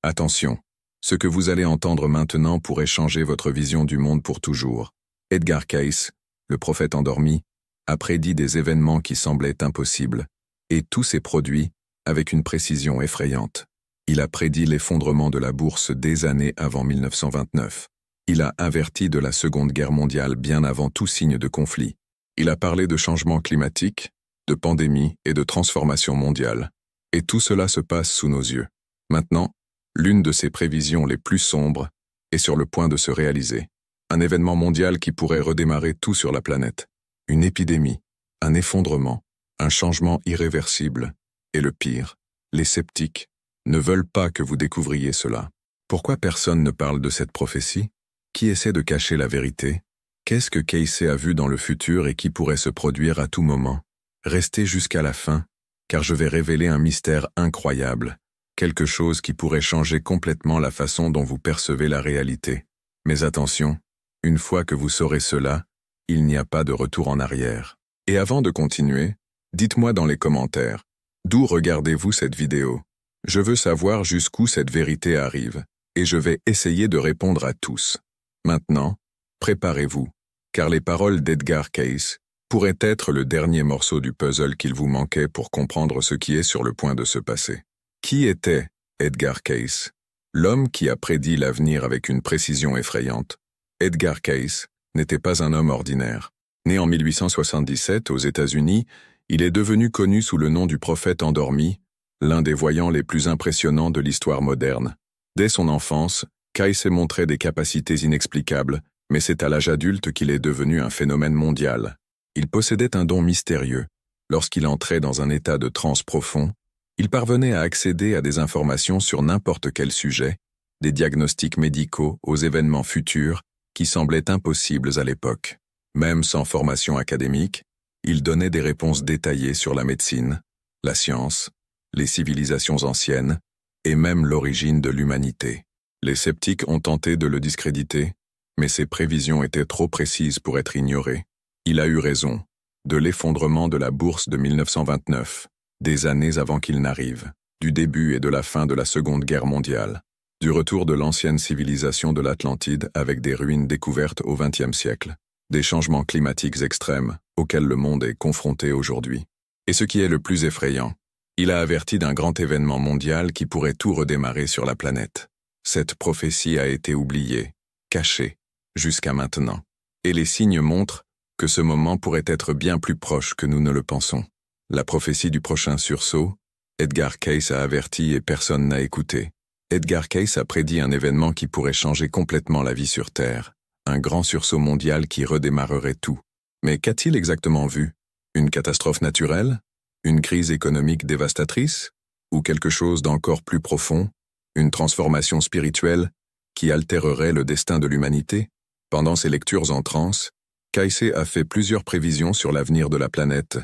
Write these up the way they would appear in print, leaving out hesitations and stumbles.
Attention, ce que vous allez entendre maintenant pourrait changer votre vision du monde pour toujours. Edgar Cayce, le prophète endormi, a prédit des événements qui semblaient impossibles, et tout s'est produit avec une précision effrayante. Il a prédit l'effondrement de la bourse des années avant 1929. Il a averti de la Seconde Guerre mondiale bien avant tout signe de conflit. Il a parlé de changement climatique, de pandémie et de transformation mondiale. Et tout cela se passe sous nos yeux. Maintenant, l'une de ces prévisions les plus sombres est sur le point de se réaliser. Un événement mondial qui pourrait redémarrer tout sur la planète. Une épidémie, un effondrement, un changement irréversible. Et le pire, les sceptiques ne veulent pas que vous découvriez cela. Pourquoi personne ne parle de cette prophétie? Qui essaie de cacher la vérité? Qu'est-ce que Cayce a vu dans le futur et qui pourrait se produire à tout moment? Restez jusqu'à la fin, car je vais révéler un mystère incroyable, quelque chose qui pourrait changer complètement la façon dont vous percevez la réalité. Mais attention, une fois que vous saurez cela, il n'y a pas de retour en arrière. Et avant de continuer, dites-moi dans les commentaires, d'où regardez-vous cette vidéo? Je veux savoir jusqu'où cette vérité arrive, et je vais essayer de répondre à tous. Maintenant, préparez-vous, car les paroles d'Edgar Cayce pourraient être le dernier morceau du puzzle qu'il vous manquait pour comprendre ce qui est sur le point de se passer. Qui était Edgar Cayce? L'homme qui a prédit l'avenir avec une précision effrayante. Edgar Cayce n'était pas un homme ordinaire. Né en 1877 aux États-Unis, il est devenu connu sous le nom du prophète endormi, l'un des voyants les plus impressionnants de l'histoire moderne. Dès son enfance, Cayce montrait des capacités inexplicables, mais c'est à l'âge adulte qu'il est devenu un phénomène mondial. Il possédait un don mystérieux. Lorsqu'il entrait dans un état de transe profond, il parvenait à accéder à des informations sur n'importe quel sujet, des diagnostics médicaux aux événements futurs qui semblaient impossibles à l'époque. Même sans formation académique, il donnait des réponses détaillées sur la médecine, la science, les civilisations anciennes et même l'origine de l'humanité. Les sceptiques ont tenté de le discréditer, mais ses prévisions étaient trop précises pour être ignorées. Il a eu raison, de l'effondrement de la bourse de 1929, des années avant qu'il n'arrive, du début et de la fin de la Seconde Guerre mondiale, du retour de l'ancienne civilisation de l'Atlantide avec des ruines découvertes au XXe siècle, des changements climatiques extrêmes auxquels le monde est confronté aujourd'hui. Et ce qui est le plus effrayant, il a averti d'un grand événement mondial qui pourrait tout redémarrer sur la planète. Cette prophétie a été oubliée, cachée, jusqu'à maintenant. Et les signes montrent que ce moment pourrait être bien plus proche que nous ne le pensons. La prophétie du prochain sursaut, Edgar Cayce a averti et personne n'a écouté. Edgar Cayce a prédit un événement qui pourrait changer complètement la vie sur Terre, un grand sursaut mondial qui redémarrerait tout. Mais qu'a-t-il exactement vu? Une catastrophe naturelle? Une crise économique dévastatrice? Ou quelque chose d'encore plus profond? Une transformation spirituelle qui altérerait le destin de l'humanité? Pendant ses lectures en transe, Cayce a fait plusieurs prévisions sur l'avenir de la planète,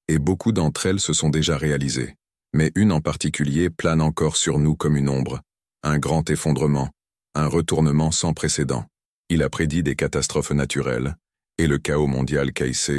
et beaucoup d'entre elles se sont déjà réalisées. Mais une en particulier plane encore sur nous comme une ombre, un grand effondrement, un retournement sans précédent. Il a prédit des catastrophes naturelles, et le chaos mondial. Cayce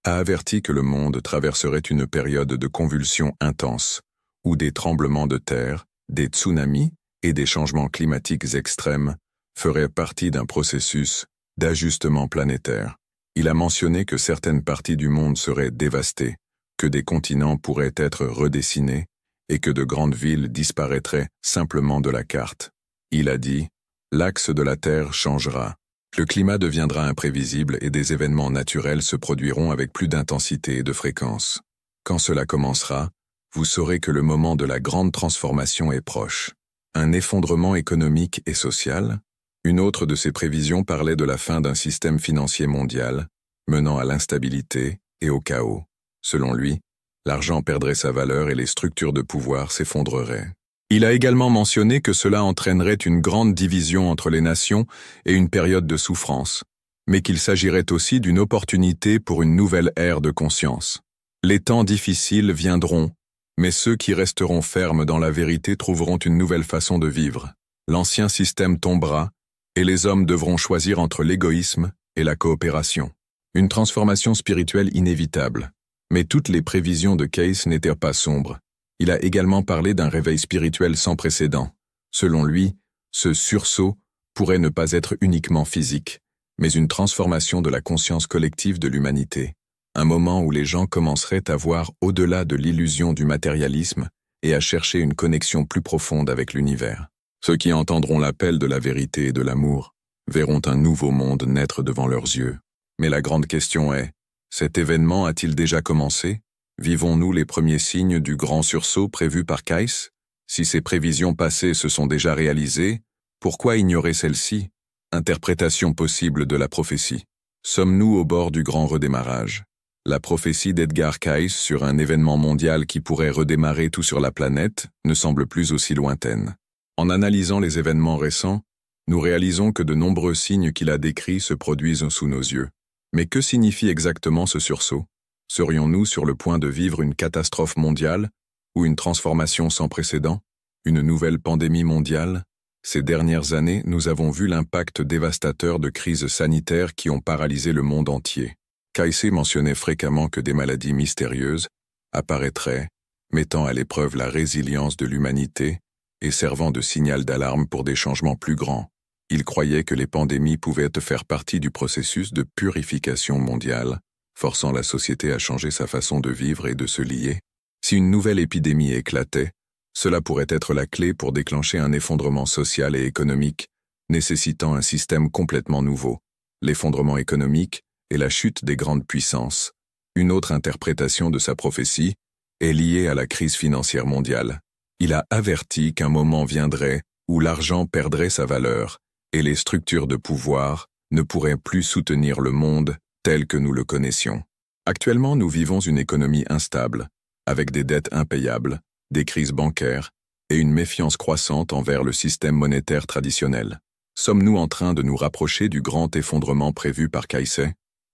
a averti que le monde traverserait une période de convulsions intenses, où des tremblements de terre, des tsunamis et des changements climatiques extrêmes feraient partie d'un processus d'ajustement planétaire. Il a mentionné que certaines parties du monde seraient dévastées, que des continents pourraient être redessinés et que de grandes villes disparaîtraient simplement de la carte. Il a dit « L'axe de la Terre changera. Le climat deviendra imprévisible et des événements naturels se produiront avec plus d'intensité et de fréquence. Quand cela commencera, vous saurez que le moment de la grande transformation est proche. Un effondrement économique et social. Une autre de ses prévisions parlait de la fin d'un système financier mondial, menant à l'instabilité et au chaos. Selon lui, l'argent perdrait sa valeur et les structures de pouvoir s'effondreraient. Il a également mentionné que cela entraînerait une grande division entre les nations et une période de souffrance, mais qu'il s'agirait aussi d'une opportunité pour une nouvelle ère de conscience. Les temps difficiles viendront, mais ceux qui resteront fermes dans la vérité trouveront une nouvelle façon de vivre. L'ancien système tombera, et les hommes devront choisir entre l'égoïsme et la coopération. Une transformation spirituelle inévitable. Mais toutes les prévisions de Cayce n'étaient pas sombres. Il a également parlé d'un réveil spirituel sans précédent, Selon lui, ce sursaut pourrait ne pas être uniquement physique, mais une transformation de la conscience collective de l'humanité, un moment où les gens commenceraient à voir au-delà de l'illusion du matérialisme et à chercher une connexion plus profonde avec l'univers. Ceux qui entendront l'appel de la vérité et de l'amour verront un nouveau monde naître devant leurs yeux. Mais la grande question est, cet événement a-t-il déjà commencé? Vivons-nous les premiers signes du grand sursaut prévu par Kais? Si ces prévisions passées se sont déjà réalisées, pourquoi ignorer celles-ci? Interprétation possible de la prophétie. Sommes-nous au bord du grand redémarrage? La prophétie d'Edgar Cayce sur un événement mondial qui pourrait redémarrer tout sur la planète ne semble plus aussi lointaine. En analysant les événements récents, nous réalisons que de nombreux signes qu'il a décrits se produisent sous nos yeux. Mais que signifie exactement ce sursaut? Serions-nous sur le point de vivre une catastrophe mondiale ou une transformation sans précédent? Une nouvelle pandémie mondiale? Ces dernières années, nous avons vu l'impact dévastateur de crises sanitaires qui ont paralysé le monde entier. Cayce mentionnait fréquemment que des maladies mystérieuses apparaîtraient, mettant à l'épreuve la résilience de l'humanité et servant de signal d'alarme pour des changements plus grands. Il croyait que les pandémies pouvaient faire partie du processus de purification mondiale, forçant la société à changer sa façon de vivre et de se lier. Si une nouvelle épidémie éclatait, cela pourrait être la clé pour déclencher un effondrement social et économique, nécessitant un système complètement nouveau. L'effondrement économique et la chute des grandes puissances. Une autre interprétation de sa prophétie est liée à la crise financière mondiale. Il a averti qu'un moment viendrait où l'argent perdrait sa valeur et les structures de pouvoir ne pourraient plus soutenir le monde tel que nous le connaissions. Actuellement, nous vivons une économie instable, avec des dettes impayables, des crises bancaires et une méfiance croissante envers le système monétaire traditionnel. Sommes-nous en train de nous rapprocher du grand effondrement prévu par Cayce?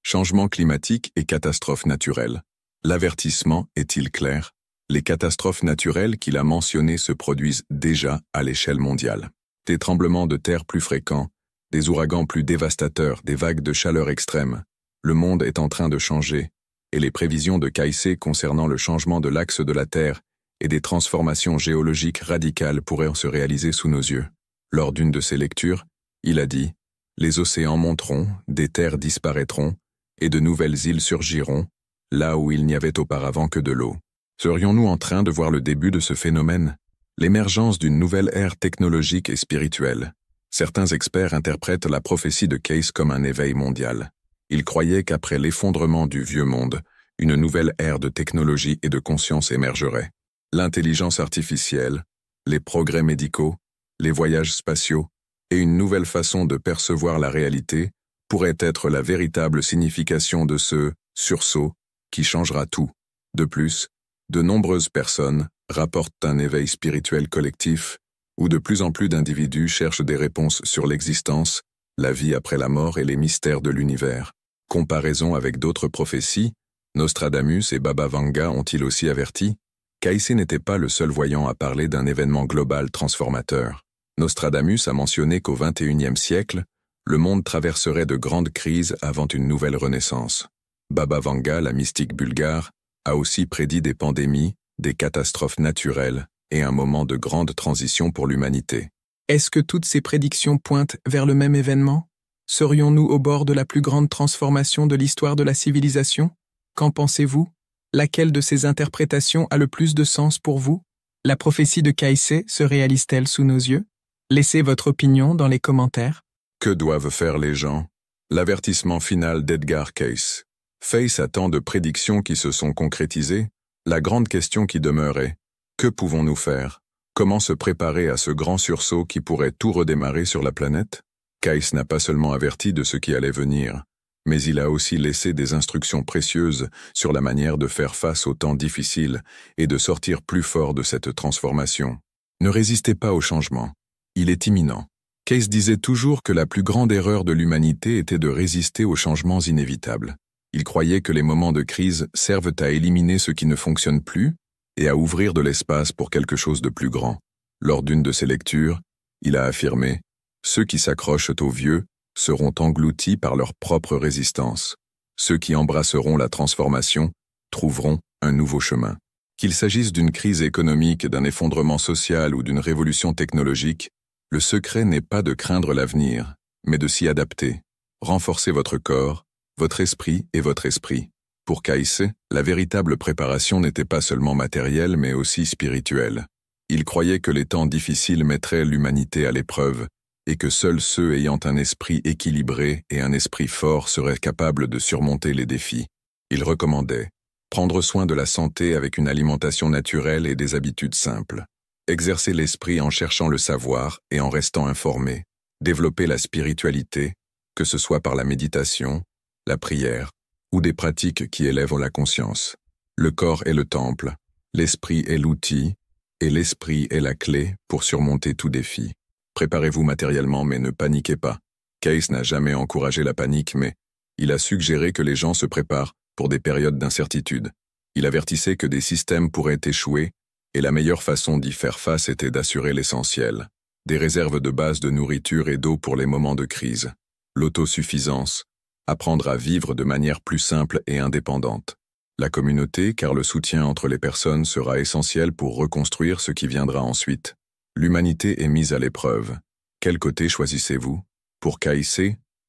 Changement climatique et catastrophes naturelles. L'avertissement est-il clair? Les catastrophes naturelles qu'il a mentionnées se produisent déjà à l'échelle mondiale. Des tremblements de terre plus fréquents, des ouragans plus dévastateurs, des vagues de chaleur extrêmes. Le monde est en train de changer, et les prévisions de Cayce concernant le changement de l'axe de la Terre et des transformations géologiques radicales pourraient se réaliser sous nos yeux. Lors d'une de ses lectures, il a dit « Les océans monteront, des terres disparaîtront, et de nouvelles îles surgiront, là où il n'y avait auparavant que de l'eau. » Serions-nous en train de voir le début de ce phénomène? L'émergence d'une nouvelle ère technologique et spirituelle. Certains experts interprètent la prophétie de Cayce comme un éveil mondial. Ils croyaient qu'après l'effondrement du vieux monde, une nouvelle ère de technologie et de conscience émergerait. L'intelligence artificielle, les progrès médicaux, les voyages spatiaux et une nouvelle façon de percevoir la réalité pourraient être la véritable signification de ce sursaut qui changera tout. De plus, de nombreuses personnes rapportent un éveil spirituel collectif où de plus en plus d'individus cherchent des réponses sur l'existence, la vie après la mort et les mystères de l'univers. Comparaison avec d'autres prophéties, Nostradamus et Baba Vanga ont-ils aussi averti? Cayce n'était pas le seul voyant à parler d'un événement global transformateur. Nostradamus a mentionné qu'au XXIe siècle, le monde traverserait de grandes crises avant une nouvelle renaissance. Baba Vanga, la mystique bulgare, a aussi prédit des pandémies, des catastrophes naturelles et un moment de grande transition pour l'humanité. Est-ce que toutes ces prédictions pointent vers le même événement? Serions-nous au bord de la plus grande transformation de l'histoire de la civilisation? Qu'en pensez-vous? Laquelle de ces interprétations a le plus de sens pour vous? La prophétie de Cayce se réalise-t-elle sous nos yeux? Laissez votre opinion dans les commentaires. Que doivent faire les gens? L'avertissement final d'Edgar Cayce. Face à tant de prédictions qui se sont concrétisées, la grande question qui demeure est, que pouvons-nous faire? Comment se préparer à ce grand sursaut qui pourrait tout redémarrer sur la planète? Cayce n'a pas seulement averti de ce qui allait venir, mais il a aussi laissé des instructions précieuses sur la manière de faire face aux temps difficiles et de sortir plus fort de cette transformation. Ne résistez pas au changement. Il est imminent. Cayce disait toujours que la plus grande erreur de l'humanité était de résister aux changements inévitables. Il croyait que les moments de crise servent à éliminer ce qui ne fonctionne plus et à ouvrir de l'espace pour quelque chose de plus grand. Lors d'une de ses lectures, il a affirmé « Ceux qui s'accrochent au vieux seront engloutis par leur propre résistance. Ceux qui embrasseront la transformation trouveront un nouveau chemin. » Qu'il s'agisse d'une crise économique, d'un effondrement social ou d'une révolution technologique, le secret n'est pas de craindre l'avenir, mais de s'y adapter. Renforcez votre corps, votre esprit et votre esprit. Pour Kaïs, la véritable préparation n'était pas seulement matérielle mais aussi spirituelle. Il croyait que les temps difficiles mettraient l'humanité à l'épreuve, et que seuls ceux ayant un esprit équilibré et un esprit fort seraient capables de surmonter les défis. Il recommandait prendre soin de la santé avec une alimentation naturelle et des habitudes simples. Exercer l'esprit en cherchant le savoir et en restant informé. Développer la spiritualité, que ce soit par la méditation, la prière, ou des pratiques qui élèvent la conscience. Le corps est le temple, l'esprit est l'outil, et l'esprit est la clé pour surmonter tout défi. Préparez-vous matériellement mais ne paniquez pas. Kaïs n'a jamais encouragé la panique mais il a suggéré que les gens se préparent pour des périodes d'incertitude. Il avertissait que des systèmes pourraient échouer et la meilleure façon d'y faire face était d'assurer l'essentiel. Des réserves de base de nourriture et d'eau pour les moments de crise. L'autosuffisance. Apprendre à vivre de manière plus simple et indépendante. La communauté, car le soutien entre les personnes sera essentiel pour reconstruire ce qui viendra ensuite. L'humanité est mise à l'épreuve. Quel côté choisissez-vous? Pour Kaïs,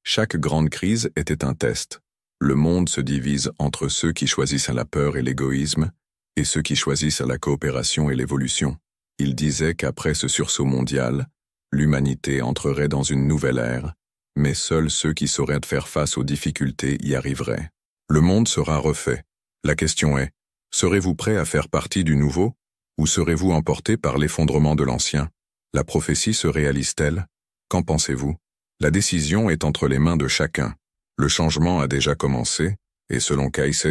chaque grande crise était un test. Le monde se divise entre ceux qui choisissent la peur et l'égoïsme, et ceux qui choisissent la coopération et l'évolution. Il disait qu'après ce sursaut mondial, l'humanité entrerait dans une nouvelle ère, mais seuls ceux qui sauraient faire face aux difficultés y arriveraient. Le monde sera refait. La question est, serez-vous prêt à faire partie du nouveau, ou serez-vous emporté par l'effondrement de l'ancien? La prophétie se réalise-t-elle? Qu'en pensez-vous? La décision est entre les mains de chacun. Le changement a déjà commencé, et selon Kaïs,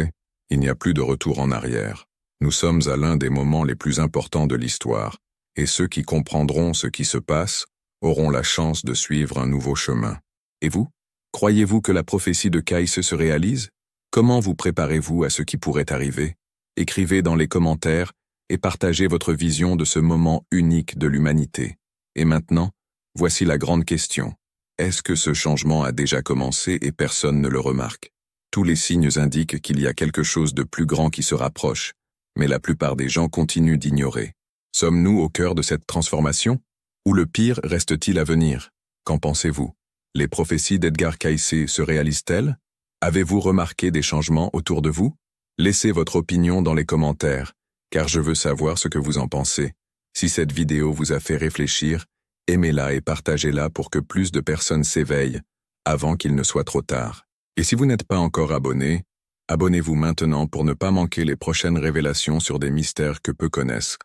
il n'y a plus de retour en arrière. Nous sommes à l'un des moments les plus importants de l'histoire, et ceux qui comprendront ce qui se passe auront la chance de suivre un nouveau chemin. Et vous? Croyez-vous que la prophétie de Kaïs se réalise? Comment vous préparez-vous à ce qui pourrait arriver? Écrivez dans les commentaires et partagez votre vision de ce moment unique de l'humanité. Et maintenant, voici la grande question. Est-ce que ce changement a déjà commencé et personne ne le remarque? Tous les signes indiquent qu'il y a quelque chose de plus grand qui se rapproche, mais la plupart des gens continuent d'ignorer. Sommes-nous au cœur de cette transformation? Ou le pire reste-t-il à venir? Qu'en pensez-vous? Les prophéties d'Edgar Cayce se réalisent-elles? Avez-vous remarqué des changements autour de vous? Laissez votre opinion dans les commentaires, car je veux savoir ce que vous en pensez. Si cette vidéo vous a fait réfléchir, aimez-la et partagez-la pour que plus de personnes s'éveillent, avant qu'il ne soit trop tard. Et si vous n'êtes pas encore abonné, abonnez-vous maintenant pour ne pas manquer les prochaines révélations sur des mystères que peu connaissent.